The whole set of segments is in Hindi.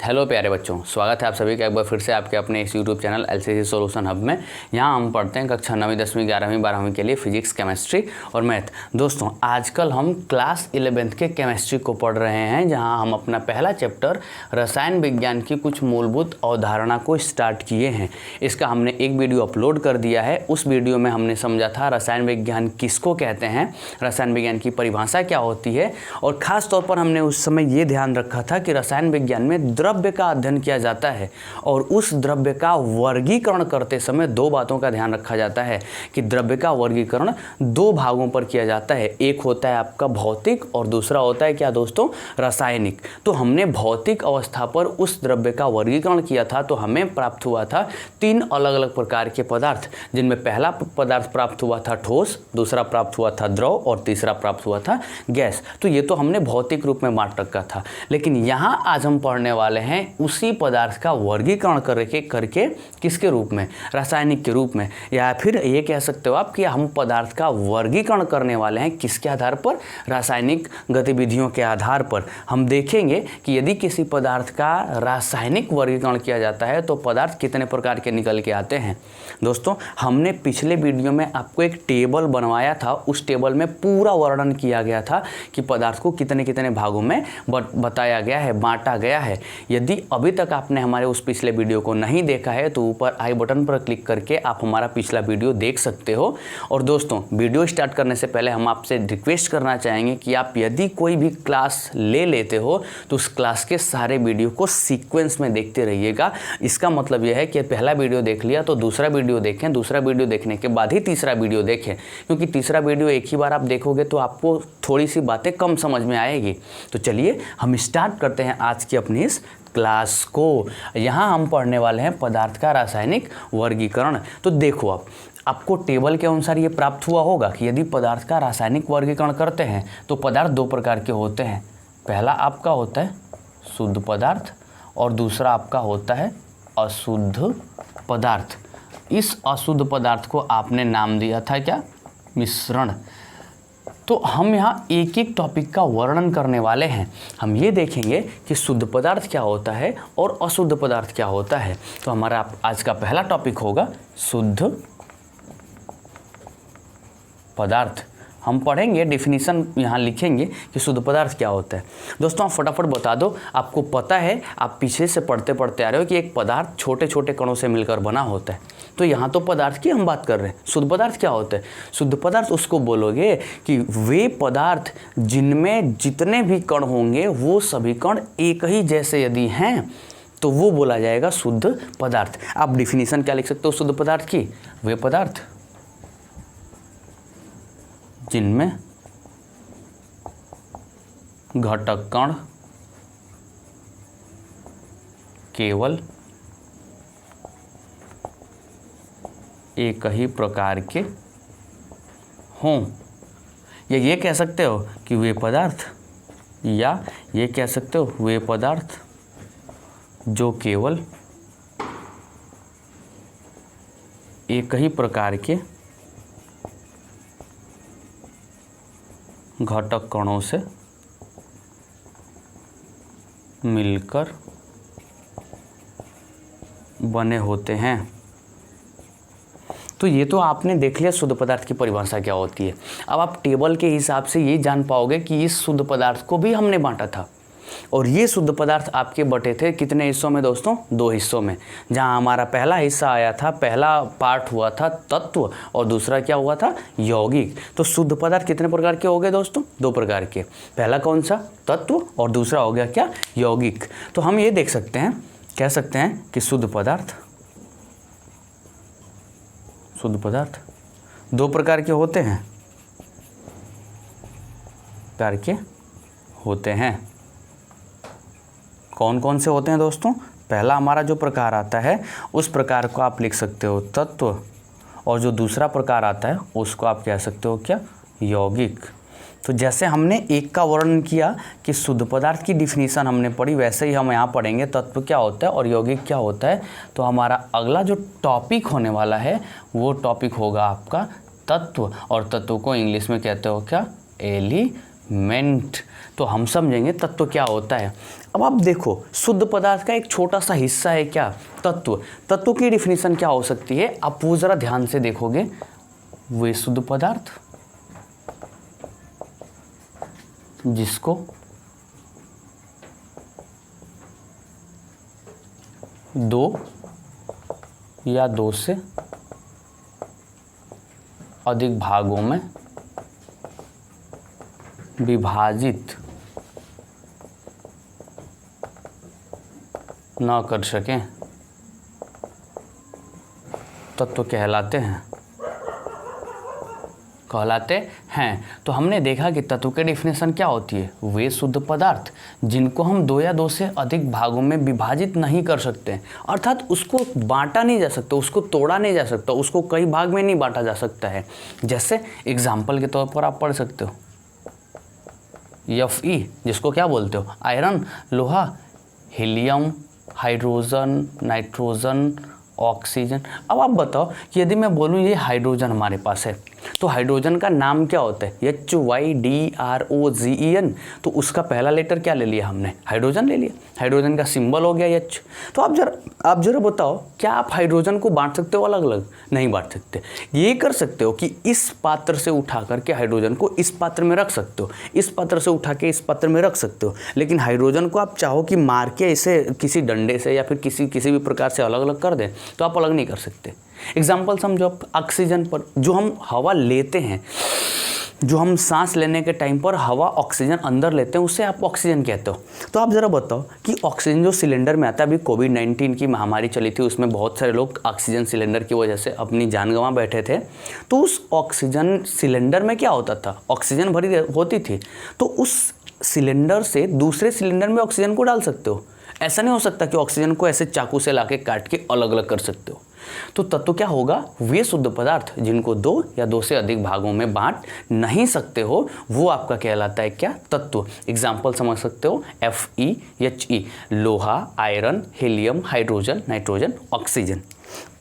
हेलो प्यारे बच्चों, स्वागत है आप सभी का एक बार फिर से आपके अपने इस YouTube channel LCC solution hub में। यहाँ हम पढ़ते हैं कक्षा 9वीं 10वीं 11वीं 12वीं के लिए फिजिक्स, केमिस्ट्री और मैथ। दोस्तों आजकल हम क्लास 11th के केमिस्ट्री को पढ़ रहे हैं, जहाँ हम अपना पहला चैप्टर रसायन विज्ञान की कुछ मूलभूत अवधारणा को स्टार्ट किए हैं। इसका हमने एक वीडियो अपलोड कर दिया है। उस वीडियो में हमने समझा था रसायन विज्ञान किसको कहते हैं, रसायन विज्ञान की परिभाषा क्या होती है, और ख़ास तौर पर हमने उस समय ये ध्यान रखा था कि रसायन विज्ञान में द्रव्य का अध्ययन किया जाता है और उस द्रव्य का वर्गीकरण करते समय दो बातों का ध्यान रखा जाता है कि द्रव्य का वर्गीकरण दो भागों पर किया जाता है। एक होता है आपका भौतिक और दूसरा होता है क्या दोस्तों, रासायनिक। तो हमने भौतिक अवस्था पर उस द्रव्य का वर्गीकरण किया था, तो हमें प्राप्त हुआ था तीन अलग अलग प्रकार के पदार्थ, जिनमें पहला पदार्थ प्राप्त हुआ था ठोस, दूसरा प्राप्त हुआ था द्रव और तीसरा प्राप्त हुआ था गैस। तो ये तो हमने भौतिक रूप में बांट रखा था, लेकिन यहाँ आज हम पढ़ने वाले हैं उसी पदार्थ का वर्गीकरण करके किसके रूप में, रासायनिक के रूप में। या फिर ये कह सकते हो आप कि हम पदार्थ का वर्गीकरण करने वाले हैं किसके आधार पर, रासायनिक गतिविधियों के आधार पर। हम देखेंगे कि यदि किसी पदार्थ का रासायनिक वर्गीकरण किया जाता है तो पदार्थ कितने प्रकार के निकल के आते हैं। दोस्तों हमने पिछले वीडियो में आपको एक टेबल बनवाया था, उस टेबल में पूरा वर्णन किया गया था कि पदार्थ को कितने कितने भागों में बताया गया है, बांटा गया है। यदि अभी तक आपने हमारे उस पिछले वीडियो को नहीं देखा है तो ऊपर आई बटन पर क्लिक करके आप हमारा पिछला वीडियो देख सकते हो। और दोस्तों वीडियो स्टार्ट करने से पहले हम आपसे रिक्वेस्ट करना चाहेंगे कि आप यदि कोई भी क्लास ले लेते हो तो उस क्लास के सारे वीडियो को सीक्वेंस में देखते रहिएगा। इसका मतलब यह है कि पहला वीडियो देख लिया तो दूसरा वीडियो देखें, दूसरा वीडियो देखने के बाद ही तीसरा वीडियो देखें, क्योंकि तीसरा वीडियो एक ही बार आप देखोगे तो आपको थोड़ी सी बातें कम समझ में आएगी। तो चलिए हम स्टार्ट करते हैं आज की अपनी इस क्लास को। यहाँ हम पढ़ने वाले हैं पदार्थ का रासायनिक वर्गीकरण। तो देखो आपको टेबल के अनुसार ये प्राप्त हुआ होगा कि यदि पदार्थ का रासायनिक वर्गीकरण करते हैं तो पदार्थ दो प्रकार के होते हैं। पहला आपका होता है शुद्ध पदार्थ और दूसरा आपका होता है अशुद्ध पदार्थ। इस अशुद्ध पदार्थ को आपने नाम दिया था क्या, मिश्रण। तो हम यहाँ एक एक टॉपिक का वर्णन करने वाले हैं। हम ये देखेंगे कि शुद्ध पदार्थ क्या होता है और अशुद्ध पदार्थ क्या होता है। तो हमारा आज का पहला टॉपिक होगा शुद्ध पदार्थ। हम पढ़ेंगे, डेफिनेशन यहाँ लिखेंगे कि शुद्ध पदार्थ क्या होता है। दोस्तों आप फटाफट बता दो, आपको पता है, आप पीछे से पढ़ते पढ़ते आ रहे हो कि एक पदार्थ छोटे छोटे कणों से मिलकर बना होता है। तो यहाँ तो पदार्थ की हम बात कर रहे हैं। शुद्ध पदार्थ क्या होता है, शुद्ध पदार्थ उसको बोलोगे कि वे पदार्थ जिनमें जितने भी कण होंगे वो सभी कण एक ही जैसे यदि हैं तो वो बोला जाएगा शुद्ध पदार्थ। आप डिफिनीशन क्या लिख सकते हो शुद्ध पदार्थ की, वे पदार्थ जिनमें घटक कण केवल एक ही प्रकार के हों। या ये कह सकते हो कि वे पदार्थ, या ये कह सकते हो वे पदार्थ जो केवल एक ही प्रकार के घटक कणों से मिलकर बने होते हैं। तो ये तो आपने देख लिया शुद्ध पदार्थ की परिभाषा क्या होती है। अब आप टेबल के हिसाब से ये जान पाओगे कि इस शुद्ध पदार्थ को भी हमने बांटा था, और ये शुद्ध पदार्थ आपके बटे थे कितने हिस्सों में दोस्तों, दो हिस्सों में। जहां हमारा पहला हिस्सा आया था, पहला पार्ट हुआ था तत्व और दूसरा क्या हुआ था, यौगिक। तो शुद्ध पदार्थ कितने प्रकार के हो गए दोस्तों, दो प्रकार के। पहला कौन सा, तत्व, और दूसरा हो गया क्या, यौगिक। तो हम ये देख सकते हैं, कह सकते हैं कि शुद्ध पदार्थ दो प्रकार के होते हैं, प्रकार के होते हैं। कौन कौन से होते हैं दोस्तों, पहला हमारा जो प्रकार आता है उस प्रकार को आप लिख सकते हो तत्व, और जो दूसरा प्रकार आता है उसको आप कह सकते हो क्या, यौगिक। तो जैसे हमने एक का वर्णन किया कि शुद्ध पदार्थ की डिफिनीशन हमने पढ़ी, वैसे ही हम यहाँ पढ़ेंगे तत्व क्या होता है और यौगिक क्या होता है। तो हमारा अगला जो टॉपिक होने वाला है वो टॉपिक होगा आपका तत्व, और तत्व को इंग्लिश में कहते हो क्या, एलिमेंट। तो हम समझेंगे तत्व क्या होता है। अब आप देखो शुद्ध पदार्थ का एक छोटा सा हिस्सा है क्या, तत्व। तत्व की डिफिनीशन क्या हो सकती है, आप वो जरा ध्यान से देखोगे, वे शुद्ध पदार्थ जिसको दो या दो से अधिक भागों में विभाजित न कर सकें तत्व कहलाते हैं। तो हमने देखा कि तत्व की डिफिनेशन क्या होती है, वे शुद्ध पदार्थ जिनको हम दो या दो से अधिक भागों में विभाजित नहीं कर सकते, अर्थात उसको बांटा नहीं जा सकता, उसको तोड़ा नहीं जा सकता, उसको कई भाग में नहीं बांटा जा सकता है। जैसे एग्जाम्पल के तौर पर आप पढ़ सकते हो Fe, जिसको क्या बोलते हो, आयरन, लोहा, हीलियम, हाइड्रोजन, नाइट्रोजन, ऑक्सीजन। अब आप बताओ कि यदि मैं बोलूँ ये हाइड्रोजन हमारे पास है, तो हाइड्रोजन का नाम क्या होता है, HYDROGEN। तो उसका पहला लेटर क्या ले लिया हमने, हाइड्रोजन ले लिया, हाइड्रोजन का सिंबल हो गया H। तो आप जरा बताओ, क्या आप हाइड्रोजन को बांट सकते हो अलग अलग, नहीं बांट सकते। ये कर सकते हो कि इस पात्र से उठा करके हाइड्रोजन को इस पात्र में रख सकते हो, इस पात्र से उठा के इस पात्र में रख सकते हो, लेकिन हाइड्रोजन को आप चाहो कि मार के इसे किसी डंडे से या फिर किसी भी प्रकार से अलग अलग कर दें, तो आप अलग नहीं कर सकते। एग्जाम्पल समझो आप, ऑक्सीजन पर, जो हम हवा लेते हैं, जो हम सांस लेने के टाइम पर हवा ऑक्सीजन अंदर लेते हैं, उससे आप ऑक्सीजन कहते हो। तो आप ज़रा बताओ कि ऑक्सीजन जो सिलेंडर में आता है, अभी कोविड-19 की महामारी चली थी, उसमें बहुत सारे लोग ऑक्सीजन सिलेंडर की वजह से अपनी जान गंवा बैठे थे। तो उस ऑक्सीजन सिलेंडर में क्या होता था, ऑक्सीजन भरी होती थी, तो उस सिलेंडर से दूसरे सिलेंडर में ऑक्सीजन को डाल सकते हो। ऐसा नहीं हो सकता कि ऑक्सीजन को ऐसे चाकू से लाके काट के अलग अलग कर सकते हो। तो तत्व क्या होगा, वे शुद्ध पदार्थ जिनको दो या दो से अधिक भागों में बांट नहीं सकते हो, वो आपका कहलाता है क्या, तत्व। एग्जाम्पल समझ सकते हो, FeHe, लोहा, iron, helium, hydrogen, nitrogen, oxygen.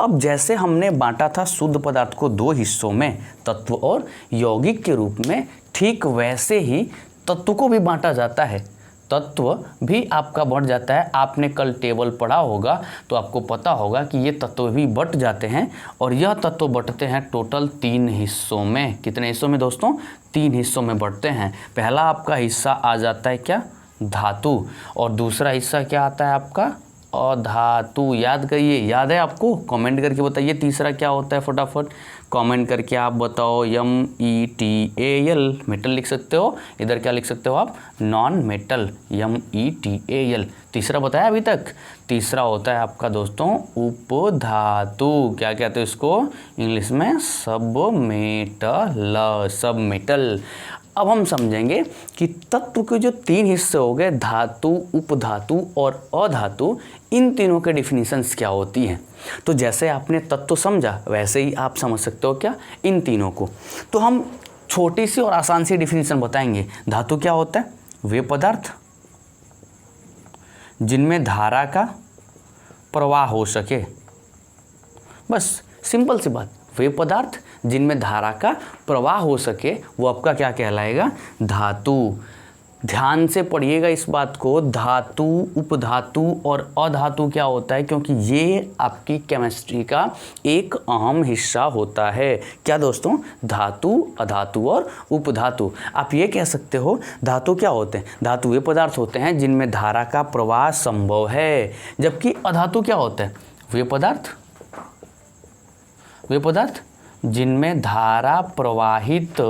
अब जैसे हमने बांटा था शुद्ध पदार्थ को दो हिस्सों में, तत्व और यौगिक के रूप में, ठीक वैसे ही तत्व को भी बांटा जाता है। तत्व भी आपका बढ़ जाता है। आपने कल टेबल पढ़ा होगा तो आपको पता होगा कि ये तत्व भी बट जाते हैं, और यह तत्व बटते हैं टोटल 3 हिस्सों में। कितने हिस्सों में दोस्तों, 3 हिस्सों में बढ़ते हैं। पहला आपका हिस्सा आ जाता है क्या, धातु, और दूसरा हिस्सा क्या आता है आपका, अधातु। याद करिए, याद है आपको, कमेंट करके बताइए तीसरा क्या होता है, फटाफट कमेंट करके आप बताओ। METAL, मेटल लिख सकते हो, इधर क्या लिख सकते हो आप, नॉन मेटल, METAL। तीसरा बताया अभी तक, तीसरा होता है आपका दोस्तों उपधातु। क्या कहते हो इसको इंग्लिश में, सब मेटल। अब हम समझेंगे कि तत्व के जो 3 हिस्से हो गए, धातु, उपधातु और अधातु, इन तीनों के डिफिनीशंस क्या होती हैं। तो जैसे आपने तत्व समझा, वैसे ही आप समझ सकते हो क्या, इन तीनों को। तो हम छोटी सी और आसान सी डिफिनीशन बताएंगे। धातु क्या होता है, वे पदार्थ जिनमें धारा का प्रवाह हो सके, बस सिंपल सी बात। वे पदार्थ जिनमें धारा का प्रवाह हो सके, वो आपका क्या कहलाएगा, धातु। ध्यान से पढ़िएगा इस बात को, धातु, उपधातु और अधातु क्या होता है, क्योंकि ये आपकी केमिस्ट्री का एक अहम हिस्सा होता है। क्या दोस्तों, धातु, अधातु और उपधातु। आप ये कह सकते हो धातु क्या होते हैं, धातु वे पदार्थ होते हैं जिनमें धारा का प्रवाह संभव है, जबकि अधातु क्या होता है, वे पदार्थ जिनमें धारा प्रवाहित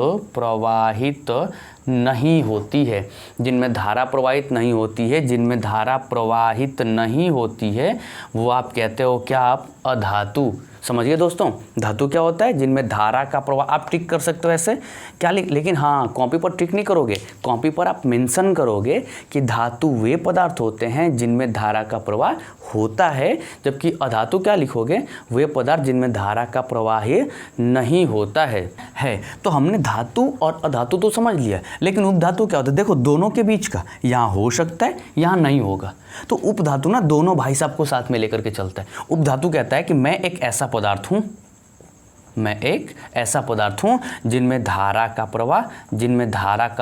नहीं होती है, जिनमें धारा प्रवाहित नहीं होती है, जिनमें धारा प्रवाहित नहीं होती है, वो आप कहते हो क्या, आप अधातु। समझिए दोस्तों, धातु क्या होता है, जिनमें धारा का प्रवाह। आप टिक कर सकते हो ऐसे क्या, लेकिन हाँ, कॉपी पर टिक नहीं करोगे, कॉपी पर आप मेंशन करोगे कि धातु वे पदार्थ होते हैं जिनमें धारा का प्रवाह होता है, जबकि अधातु क्या लिखोगे, वे पदार्थ जिनमें धारा का प्रवाह नहीं होता है। तो हमने धातु और अधातु तो समझ लिया, लेकिन उपधातु क्या होता है, देखो दोनों के बीच का, यहाँ हो सकता है, यहाँ नहीं होगा। तो उपधातु ना दोनों भाई साहब को साथ में लेकर के चलता है। उपधातु कहता है कि मैं एक ऐसा पदार्थ हूँ मैं एक ऐसा पदार्थ हूँ जिनमें धारा का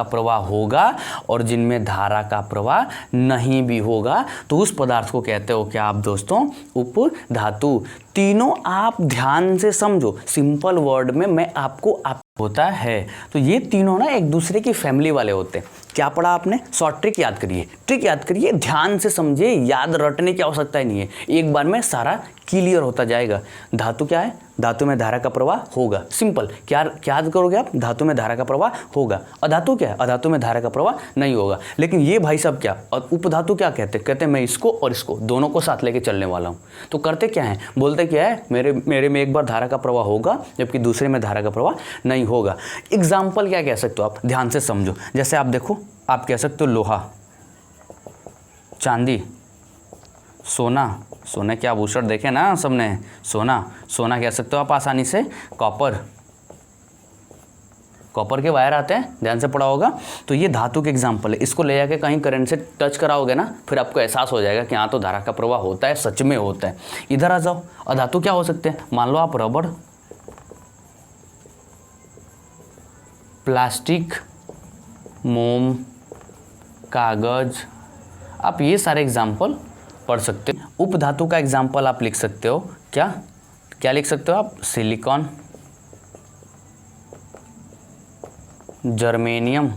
प्रवाह होगा और जिनमें धारा का प्रवाह नहीं भी होगा, तो उस पदार्थ को कहते हो क्या आप दोस्तों? उपधातु। तीनों आप ध्यान से समझो, सिंपल वर्ड में मैं आपको होता है। तो ये तीनों ना एक दूसरे की फैमिली वाले होते हैं। क्या पढ़ा आपने? शॉर्ट ट्रिक याद करिए, ध्यान से समझिए, याद रटने की आवश्यकता ही नहीं है, एक बार में सारा क्लियर होता जाएगा। धातु क्या है? धातु में धारा का प्रवाह होगा, सिंपल। क्या याद करोगे आप? धातु में धारा का प्रवाह होगा। अधातु क्या है? अधातु में धारा का प्रवाह नहीं होगा। लेकिन ये भाई साहब क्या, और उपधातु क्या कहते हैं? मैं इसको और इसको दोनों को साथ लेके चलने वाला हूँ। तो करते क्या है? बोलते क्या है? मेरे में एक बार धारा का प्रवाह होगा जबकि दूसरे में धारा का प्रवाह नहीं होगा। एग्जाम्पल क्या कह सकते हो आप? ध्यान से समझो। जैसे आप देखो, आप कह सकते हो लोहा, चांदी, सोने के आभूषण देखे ना सबने, सोना कह सकते हो आप आसानी से। कॉपर के वायर आते हैं, ध्यान से पढ़ा होगा। तो ये धातु के एग्जाम्पल है। इसको ले जाके कहीं करंट से टच कराओगे ना, फिर आपको एहसास हो जाएगा कि हाँ तो धारा का प्रवाह होता है, सच में होता है। इधर आ जाओ, अधातु क्या हो सकते हैं? मान लो आप रबड़, प्लास्टिक, मोम, कागज, आप ये सारे एग्जाम्पल पढ़ सकते हो। उपधातु का एग्जाम्पल आप लिख सकते हो। क्या लिख सकते हो आप? Silicon, germanium.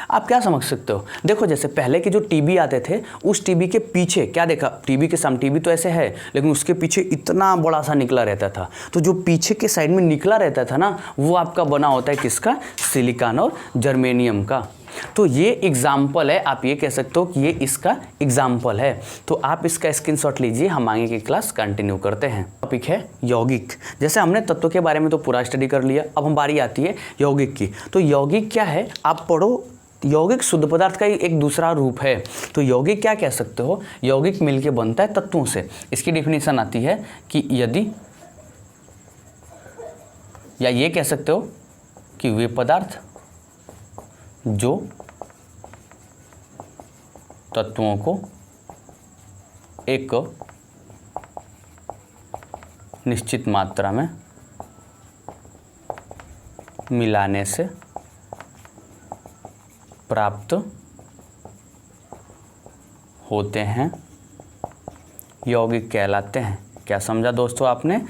आप क्या समझ सकते हो? देखो, जैसे पहले के जो टीवी आते थे, उस टीवी के पीछे क्या देखा? टीवी के सामने, टीवी तो ऐसे है लेकिन उसके पीछे इतना बड़ा सा निकला रहता था। तो जो पीछे के साइड में निकला रहता था ना, वो आपका बना होता है किसका? सिलिकॉन और जर्मेनियम का। तो ये एग्जाम्पल है, आप ये कह सकते हो कि ये इसका एग्जाम्पल है। तो आप इसका स्क्रीनशॉट लीजिए, हम आगे की क्लास कंटिन्यू करते हैं। टॉपिक है यौगिक। जैसे हमने तत्व के बारे में तो पूरा स्टडी कर लिया, अब हम बारी आती है यौगिक की। तो यौगिक क्या है? आप पढ़ो, यौगिक शुद्ध पदार्थ का एक दूसरा रूप है। तो यौगिक क्या कह सकते हो? यौगिक मिलके बनता है तत्वों से। इसकी डिफिनीशन आती है कि यदि, या ये कह सकते हो कि वे पदार्थ जो तत्वों को एक निश्चित मात्रा में मिलाने से प्राप्त होते हैं, यौगिक कहलाते हैं। क्या समझा दोस्तों आपने?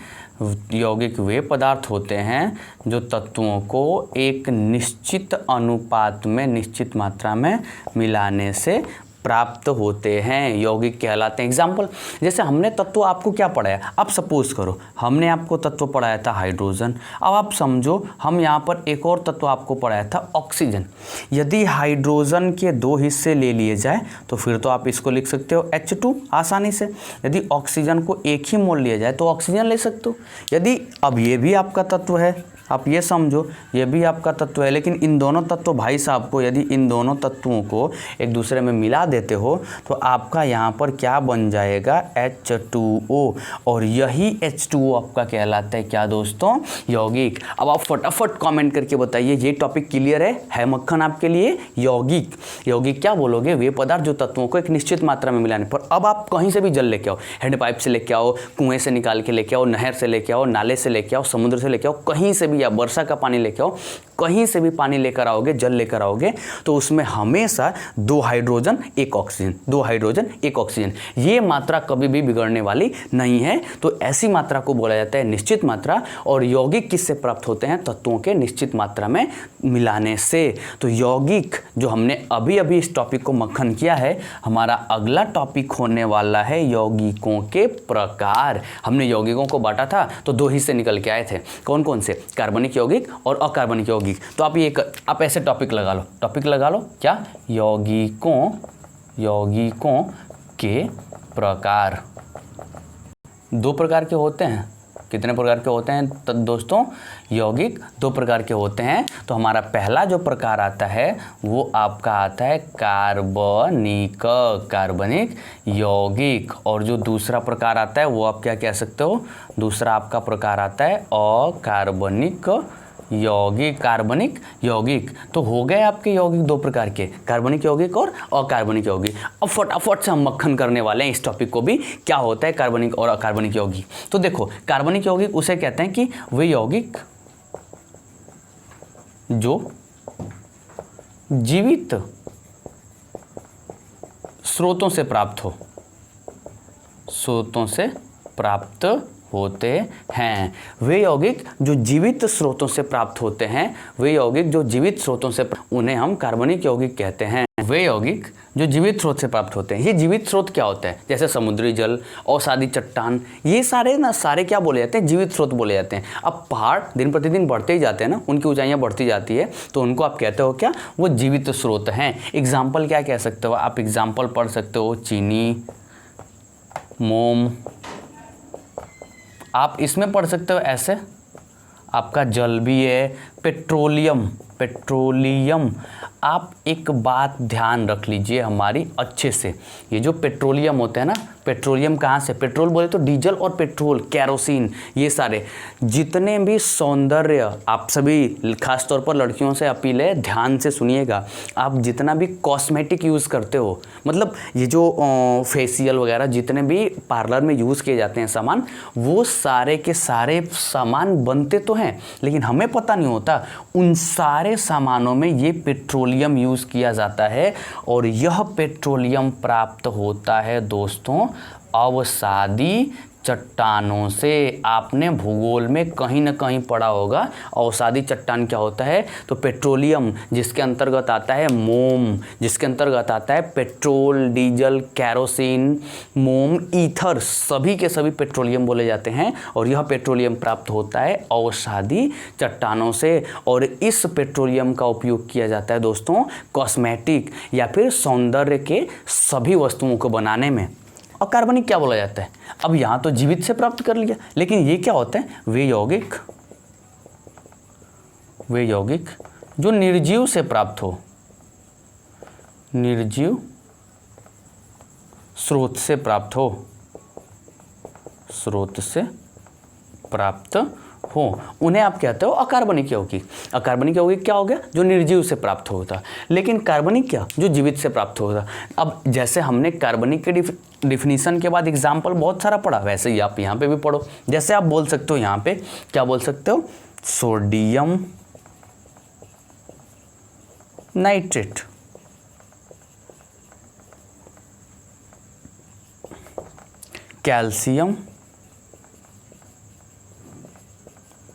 यौगिक वे पदार्थ होते हैं जो तत्वों को एक निश्चित अनुपात में, निश्चित मात्रा में मिलाने से प्राप्त होते हैं, यौगिक कहलाते हैं। एग्जाम्पल, जैसे हमने तत्व आपको क्या पढ़ाया? अब सपोज करो हमने आपको तत्व पढ़ाया था हाइड्रोजन। अब आप समझो हम यहाँ पर एक और तत्व आपको पढ़ाया था ऑक्सीजन। यदि हाइड्रोजन के 2 हिस्से ले लिए जाए तो फिर तो आप इसको लिख सकते हो H2 आसानी से। यदि ऑक्सीजन को एक ही मोल लिया जाए तो ऑक्सीजन ले सकते हो। यदि, अब ये भी आपका तत्व है, आप ये समझो ये भी आपका तत्व है, लेकिन इन दोनों तत्व भाई साहब को, यदि इन दोनों तत्वों को एक दूसरे में मिला देते हो तो आपका यहाँ पर क्या बन जाएगा? H2O। और यही H2O आपका कहलाता है क्या दोस्तों? यौगिक। अब आप फटाफट कमेंट करके बताइए, ये टॉपिक क्लियर है मक्खन आपके लिए? यौगिक, यौगिक क्या बोलोगे? वे पदार्थ जो तत्वों को एक निश्चित मात्रा में मिलाने पर। अब आप कहीं से भी जल लेके आओ, हैंडपाइप से लेके आओ, कुएं से निकाल के लेके आओ, नहर से लेके आओ, नाले से लेके आओ, समुद्र से लेके आओ, कहीं से भी, या वर्षा का पानी लेके आओ, कहीं से भी पानी लेकर आओगे, जल लेकर आओगे, तो उसमें हमेशा 2 हाइड्रोजन 1 ऑक्सीजन, 2 हाइड्रोजन 1 ऑक्सीजन, ये मात्रा कभी भी बिगड़ने वाली नहीं है। तो ऐसी मात्रा को बोला जाता है निश्चित मात्रा। और यौगिक किससे प्राप्त होते हैं? तत्वों के निश्चित मात्रा में मिलाने से। तो यौगिक जो हमने अभी अभी इस टॉपिक को मक्खन किया है, हमारा अगला टॉपिक होने वाला है यौगिकों के प्रकार। हमने यौगिकों को बांटा था तो 2 हिस्से निकल के आए थे, कौन कौन से? कार्बनिक यौगिक और अकार्बनिक यौगिक। तो आप ऐसे टॉपिक लगा लो, क्या? यौगिकों के प्रकार। 2 प्रकार के होते हैं। कितने प्रकार के होते हैं तो दोस्तों? यौगिक 2 प्रकार के होते हैं। तो हमारा पहला जो प्रकार आता है वो आपका आता है कार्बनिक यौगिक। और जो दूसरा प्रकार आता है वो आप क्या कह सकते हो? दूसरा आपका प्रकार आता है अकार्बनिक यौगिक, कार्बनिक यौगिक। तो हो गए आपके यौगिक दो प्रकार के, कार्बनिक यौगिक और अकार्बनिक यौगिक। अब फटाफट से हम मक्खन करने वाले हैं इस टॉपिक को भी, क्या होता है कार्बनिक और अकार्बनिक यौगिक। तो देखो, कार्बनिक यौगिक उसे कहते हैं कि वे यौगिक जो जीवित स्रोतों से प्राप्त हो, स्रोतों से प्राप्त होते हैं। वे यौगिक जो जीवित स्रोतों से प्राप्त होते हैं, वे यौगिक जो जीवित स्रोतों से, उन्हें हम कार्बनिक यौगिक कहते हैं। वे यौगिक जो जीवित स्रोत से प्राप्त होते हैं। ये जीवित स्रोत क्या होता है? जैसे समुद्री जल, औषधि चट्टान, ये सारे क्या बोले जाते हैं? जीवित स्रोत बोले जाते हैं। अब पहाड़ दिन प्रतिदिन बढ़ते ही जाते हैं ना, उनकी ऊंचाइयां बढ़ती जाती है, तो उनको आप कहते हो क्या? वो जीवित स्रोत हैं। एग्जाम्पल क्या कह सकते हो आप? एग्जाम्पल पढ़ सकते हो चीनी, मोम, आप इसमें पढ़ सकते हो ऐसे, आपका जल भी है, पेट्रोलियम, पेट्रोलियम। आप एक बात ध्यान रख लीजिए हमारी अच्छे से, ये जो पेट्रोलियम होता है ना, पेट्रोलियम कहाँ से? पेट्रोल बोले तो डीजल और पेट्रोल, कैरोसिन, ये सारे जितने भी सौंदर्य, आप सभी खास तौर पर लड़कियों से अपील है, ध्यान से सुनिएगा। आप जितना भी कॉस्मेटिक यूज़ करते हो, मतलब ये जो फेशियल वगैरह जितने भी पार्लर में यूज़ किए जाते हैं सामान, वो सारे के सारे सामान बनते तो हैं, लेकिन हमें पता नहीं होता उन सारे सामानों में ये पेट्रोलियम यूज़ किया जाता है। और यह पेट्रोलियम प्राप्त होता है दोस्तों अवसादी चट्टानों से। आपने भूगोल में कहीं ना कहीं पढ़ा होगा अवसादी चट्टान क्या होता है। तो पेट्रोलियम जिसके अंतर्गत आता है मोम, जिसके अंतर्गत आता है पेट्रोल, डीजल, कैरोसिन, मोम, ईथर, सभी के सभी पेट्रोलियम बोले जाते हैं। और यह पेट्रोलियम प्राप्त होता है अवसादी चट्टानों से। और इस पेट्रोलियम का उपयोग किया जाता है दोस्तों कॉस्मेटिक या फिर सौंदर्य के सभी वस्तुओं को बनाने में। और कार्बनिक क्या बोला जाता है? अब यहाँ तो जीवित से प्राप्त कर लिया, लेकिन ये क्या होता है? वे यौगिक जो निर्जीव से प्राप्त हो, निर्जीव स्रोत से प्राप्त हो, स्रोत से प्राप्त हो, उन्हें आप कहते हो अकार्बनिक यौगिक। अकार्बनिक यौगिक क्या हो गया? जो निर्जीव से प्राप्त होता। लेकिन कार्बनिक क्या? जो जीवित से प्राप्त होता। अब जैसे हमने कार्बनिक के डिफिनीशन के बाद एग्जाम्पल बहुत सारा पढ़ा, वैसे ही आप यहाँ पे भी पढ़ो। जैसे आप बोल सकते हो यहाँ पे, क्या बोल सकते हो? Sodium nitrate, calcium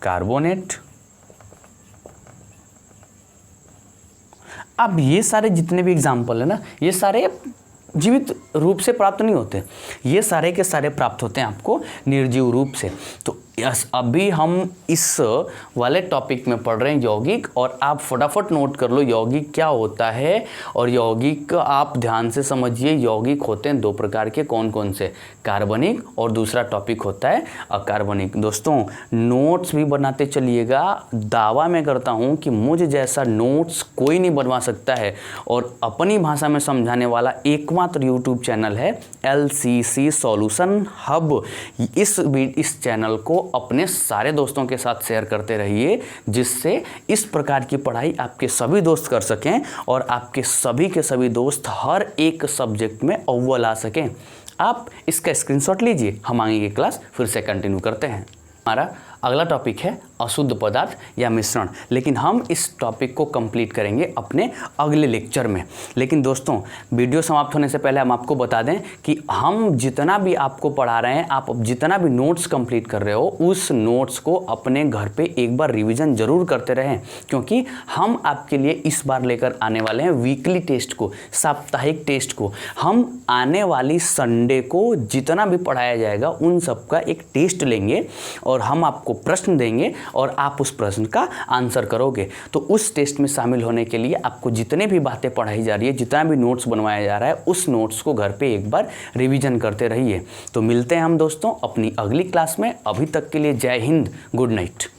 carbonate. अब ये सारे जितने भी एग्जाम्पल है ना, ये सारे जीवित रूप से प्राप्त नहीं होते, ये सारे के सारे प्राप्त होते हैं आपको निर्जीव रूप से। तो यस, अभी हम इस वाले टॉपिक में पढ़ रहे हैं यौगिक, और आप फटाफट नोट कर लो यौगिक क्या होता है। और यौगिक आप ध्यान से समझिए, यौगिक होते हैं दो प्रकार के, कौन कौन से? कार्बनिक, और दूसरा टॉपिक होता है अकार्बनिक। दोस्तों नोट्स भी बनाते चलिएगा, दावा मैं करता हूँ कि मुझ जैसा नोट्स कोई नहीं बनवा सकता है। और अपनी भाषा में समझाने वाला एकमात्र यूट्यूब चैनल है LCC सॉल्यूशन हब। इस चैनल को अपने सारे दोस्तों के साथ शेयर करते रहिए, जिससे इस प्रकार की पढ़ाई आपके सभी दोस्त कर सकें और आपके सभी के सभी दोस्त हर एक सब्जेक्ट में अव्वल आ सकें। आप इसका स्क्रीनशॉट लीजिए। हम आगे की क्लास फिर से कंटिन्यू करते हैं। हमारा अगला टॉपिक है अशुद्ध पदार्थ या मिश्रण, लेकिन हम इस टॉपिक को कंप्लीट करेंगे अपने अगले लेक्चर में। लेकिन दोस्तों वीडियो समाप्त होने से पहले हम आपको बता दें कि हम जितना भी आपको पढ़ा रहे हैं, आप जितना भी नोट्स कंप्लीट कर रहे हो, उस नोट्स को अपने घर पे एक बार रिवीजन जरूर करते रहें, क्योंकि हम आपके लिए इस बार लेकर आने वाले हैं वीकली टेस्ट को, साप्ताहिक टेस्ट को। हम आने वाली संडे को जितना भी पढ़ाया जाएगा उन सब का एक टेस्ट लेंगे और हम आपको प्रश्न देंगे और आप उस प्रश्न का आंसर करोगे। तो उस टेस्ट में शामिल होने के लिए आपको जितने भी बातें पढ़ाई जा रही है, जितना भी नोट्स बनवाया जा रहा है, उस नोट्स को घर पे एक बार रिवीजन करते रहिए। तो मिलते हैं हम दोस्तों अपनी अगली क्लास में। अभी तक के लिए जय हिंद, गुड नाइट।